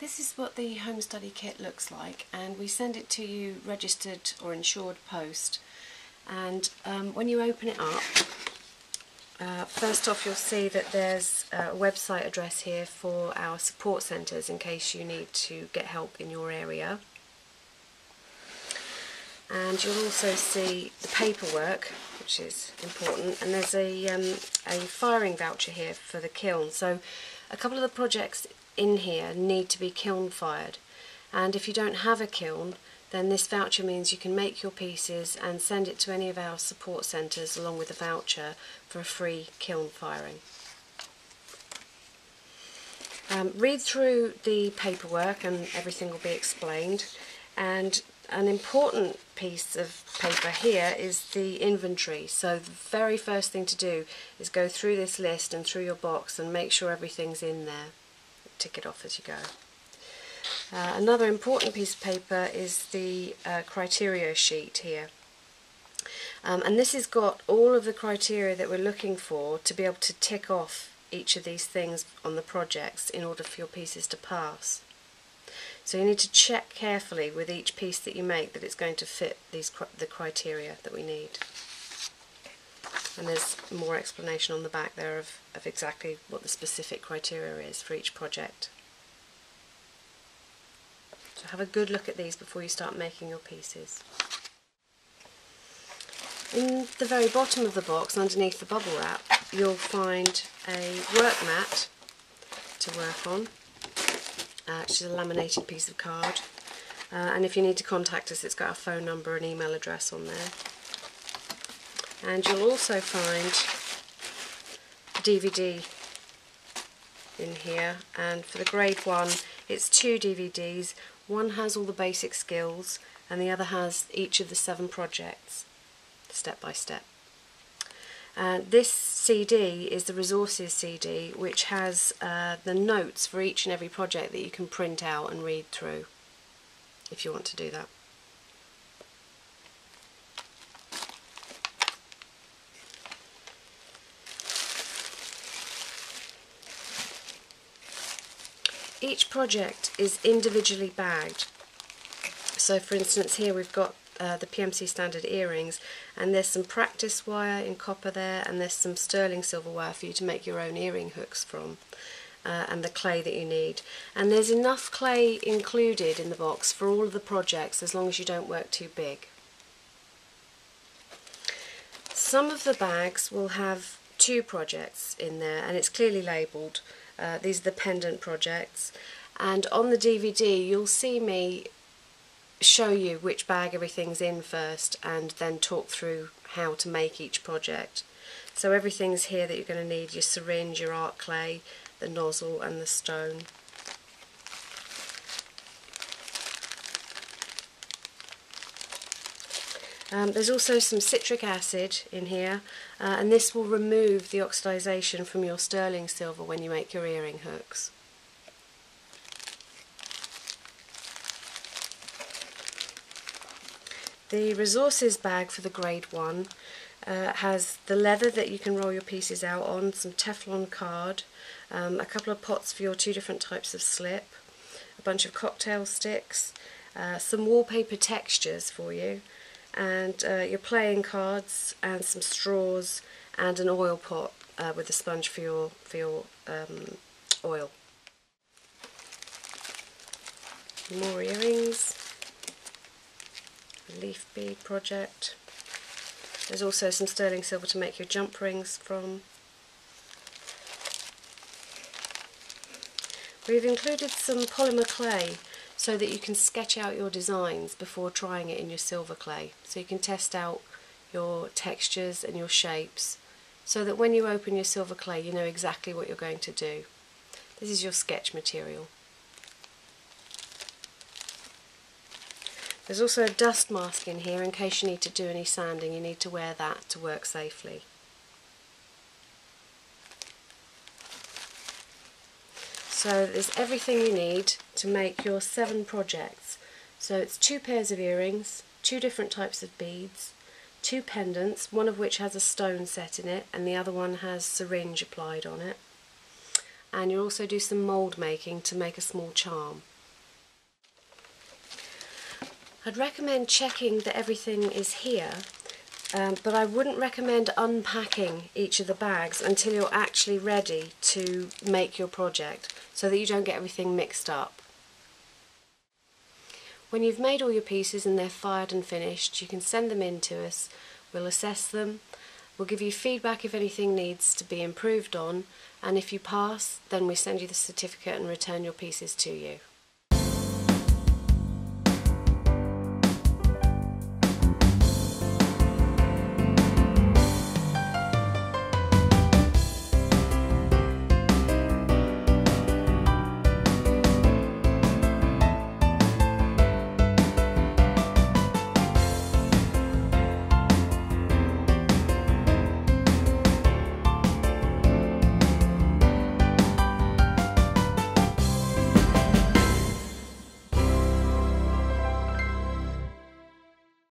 This is what the home study kit looks like, and we send it to you registered or insured post. And when you open it up, first off you'll see that there's a website address here for our support centres in case you need to get help in your area. And you'll also see the paperwork, which is important, and there's a firing voucher here for the kiln. So a couple of the projects in here need to be kiln fired, and if you don't have a kiln, then this voucher means you can make your pieces and send it to any of our support centres along with the voucher for a free kiln firing. Read through the paperwork and everything will be explained, and an important piece of paper here is the inventory. So the very first thing to do is go through this list and through your box and make sure everything's in there. Tick it off as you go. Another important piece of paper is the criteria sheet here. And this has got all of the criteria that we're looking for to be able to tick off each of these things on the projects in order for your pieces to pass. So you need to check carefully with each piece that you make that it's going to fit the criteria that we need. And there's more explanation on the back there of exactly what the specific criteria is for each project. So have a good look at these before you start making your pieces. In the very bottom of the box, underneath the bubble wrap, you'll find a work mat to work on, which is a laminated piece of card. And if you need to contact us, it's got our phone number and email address on there. And you'll also find a DVD in here, and for the grade 1 it's 2 DVDs. One has all the basic skills and the other has each of the 7 projects step by step. This CD is the resources CD, which has the notes for each and every project that you can print out and read through if you want to do that. Each project is individually bagged. So for instance here we've got the PMC standard earrings, and there's some practice wire in copper there, and there's some sterling silver wire for you to make your own earring hooks from, and the clay that you need. And there's enough clay included in the box for all of the projects as long as you don't work too big. Some of the bags will have 2 projects in there and it's clearly labelled. These are the pendant projects, and on the DVD you'll see me show you which bag everything's in first and then talk through how to make each project. So everything's here that you're going to need: your syringe, your art clay, the nozzle and the stone. There's also some citric acid in here, and this will remove the oxidisation from your sterling silver when you make your earring hooks. The resources bag for the grade 1 has the leather that you can roll your pieces out on, some Teflon card, a couple of pots for your 2 different types of slip, a bunch of cocktail sticks, some wallpaper textures for you, and your playing cards and some straws and an oil pot with a sponge for your oil. More earrings, a leaf bead project. There's also some sterling silver to make your jump rings from. We've included some polymer clay so that you can sketch out your designs before trying it in your silver clay, so you can test out your textures and your shapes, so that when you open your silver clay you know exactly what you're going to do. This is your sketch material. There's also a dust mask in here in case you need to do any sanding. You need to wear that to work safely. So there's everything you need to make your 7 projects. So it's 2 pairs of earrings, 2 different types of beads, 2 pendants, one of which has a stone set in it and the other one has syringe applied on it. And you'll also do some mould making to make a small charm. I'd recommend checking that everything is here, but I wouldn't recommend unpacking each of the bags until you're actually ready to make your project, so that you don't get everything mixed up. When you've made all your pieces and they're fired and finished, you can send them in to us. We'll assess them, we'll give you feedback if anything needs to be improved on, and if you pass, then we send you the certificate and return your pieces to you.